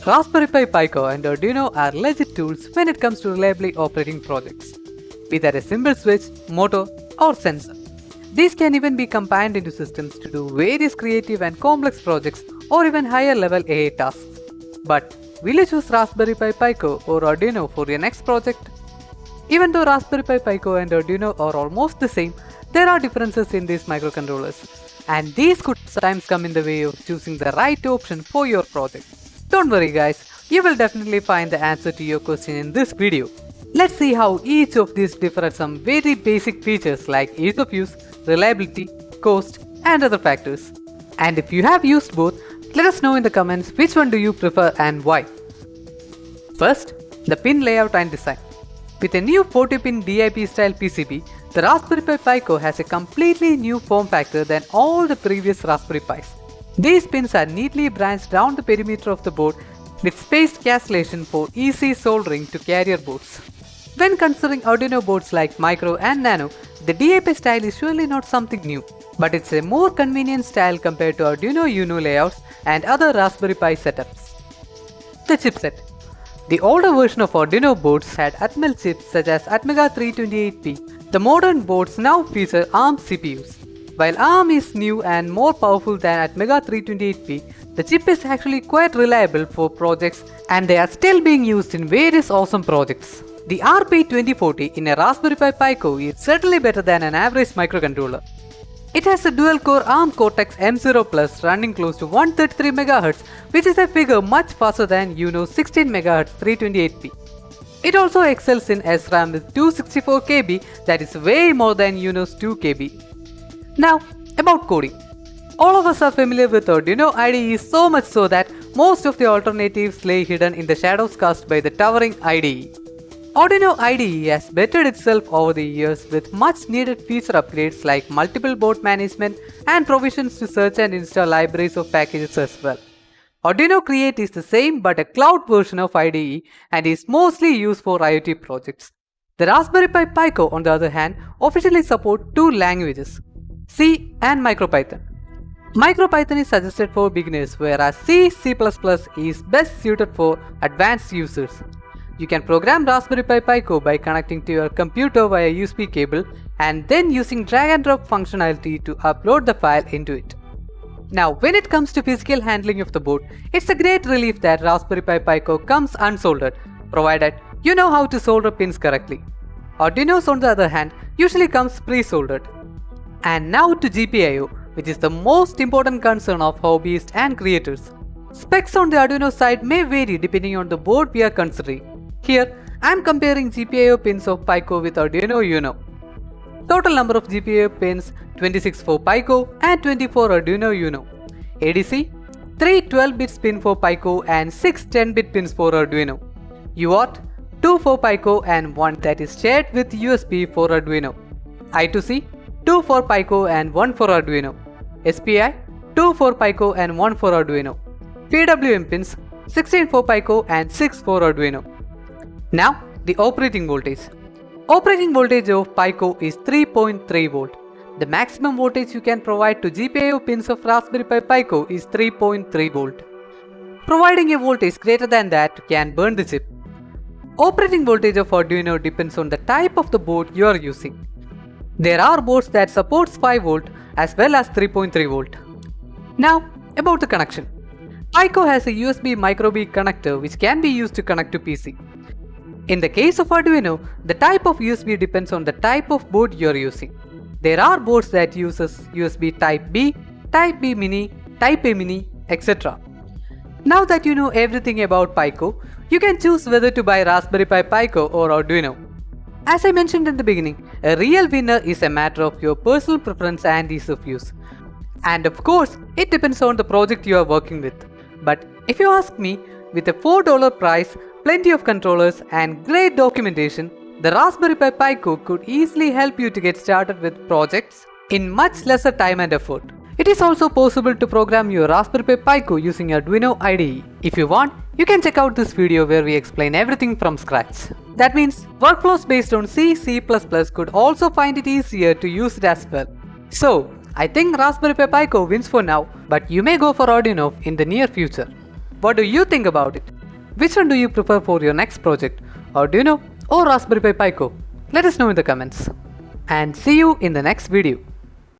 Raspberry Pi Pico and Arduino are legit tools when it comes to reliably operating projects, be that a simple switch, motor, or sensor. These can even be combined into systems to do various creative and complex projects or even higher level AI tasks. But will you choose Raspberry Pi Pico or Arduino for your next project? Even though Raspberry Pi Pico and Arduino are almost the same, there are differences in these microcontrollers, and these could sometimes come in the way of choosing the right option for your project. Don't worry guys, you will definitely find the answer to your question in this video. Let's see how each of these differ at some very basic features like ease of use, reliability, cost, and other factors. And if you have used both, let us know in the comments which one do you prefer and why. First, the pin layout and design. With a new 40-pin DIP style PCB, the Raspberry Pi Pico has a completely new form factor than all the previous Raspberry Pis. These pins are neatly branched down the perimeter of the board with spaced cancellation for easy soldering to carrier boards. When considering Arduino boards like Micro and Nano, the DIP style is surely not something new, but it's a more convenient style compared to Arduino Uno layouts and other Raspberry Pi setups. The chipset. The older version of Arduino boards had Atmel chips such as Atmega 328P. The modern boards now feature ARM CPUs. While ARM is new and more powerful than Atmega 328P, the chip is actually quite reliable for projects and they are still being used in various awesome projects. The RP2040 in a Raspberry Pi Pico is certainly better than an average microcontroller. It has a dual-core ARM Cortex M0 Plus running close to 133 MHz, which is a figure much faster than Uno's 16 MHz 328P. It also excels in SRAM with 264 KB, that is way more than Uno's 2 KB. Now, about coding. All of us are familiar with Arduino IDE so much so that most of the alternatives lay hidden in the shadows cast by the towering IDE. Arduino IDE has bettered itself over the years with much needed feature upgrades like multiple board management and provisions to search and install libraries of packages as well. Arduino Create is the same but a cloud version of IDE and is mostly used for IoT projects. The Raspberry Pi Pico, on the other hand, officially supports two languages, C and MicroPython. MicroPython is suggested for beginners, whereas C++ is best suited for advanced users. You can program Raspberry Pi Pico by connecting to your computer via USB cable and then using drag and drop functionality to upload the file into it. Now, when it comes to physical handling of the board, it's a great relief that Raspberry Pi Pico comes unsoldered, provided you know how to solder pins correctly. Arduino's, on the other hand, usually comes pre-soldered. And now to GPIO, which is the most important concern of hobbyists and creators. Specs on the Arduino side may vary depending on the board we are considering. Here, I am comparing GPIO pins of Pico with Arduino Uno. Total number of GPIO pins 26 for Pico and 20 for Arduino Uno. ADC 3 12-bit pins for Pico and 6 10-bit pins for Arduino. UART 2 for Pico and 1 that is shared with USB for Arduino. I2C 2 for Pico and 1 for Arduino. SPI 2 for Pico and 1 for Arduino. PWM pins 16 for Pico and 6 for Arduino. Now, the operating voltage. Operating voltage of Pico is 3.3 volt. The maximum voltage you can provide to GPIO pins of Raspberry Pi Pico is 3.3 volt. Providing a voltage greater than that can burn the chip. Operating voltage of Arduino depends on the type of the board you are using. There are boards that supports 5 volt as well as 3.3 volt. Now, about the connection. Pico has a USB micro B connector which can be used to connect to PC. In the case of Arduino, the type of USB depends on the type of board you are using. There are boards that uses USB Type B, Type B Mini, Type A Mini, etc. Now that you know everything about Pico, you can choose whether to buy Raspberry Pi Pico or Arduino. As I mentioned in the beginning, a real winner is a matter of your personal preference and ease of use. And of course, it depends on the project you are working with. But if you ask me, with a $4 price, plenty of controllers and great documentation, the Raspberry Pi Pico could easily help you to get started with projects in much lesser time and effort. It is also possible to program your Raspberry Pi Pico using Arduino IDE. If you want, you can check out this video where we explain everything from scratch. That means workflows based on C, C++ could also find it easier to use it as well. So, I think Raspberry Pi Pico wins for now, but you may go for Arduino in the near future. What do you think about it? Which one do you prefer for your next project? Arduino or Raspberry Pi Pico? Let us know in the comments. And see you in the next video.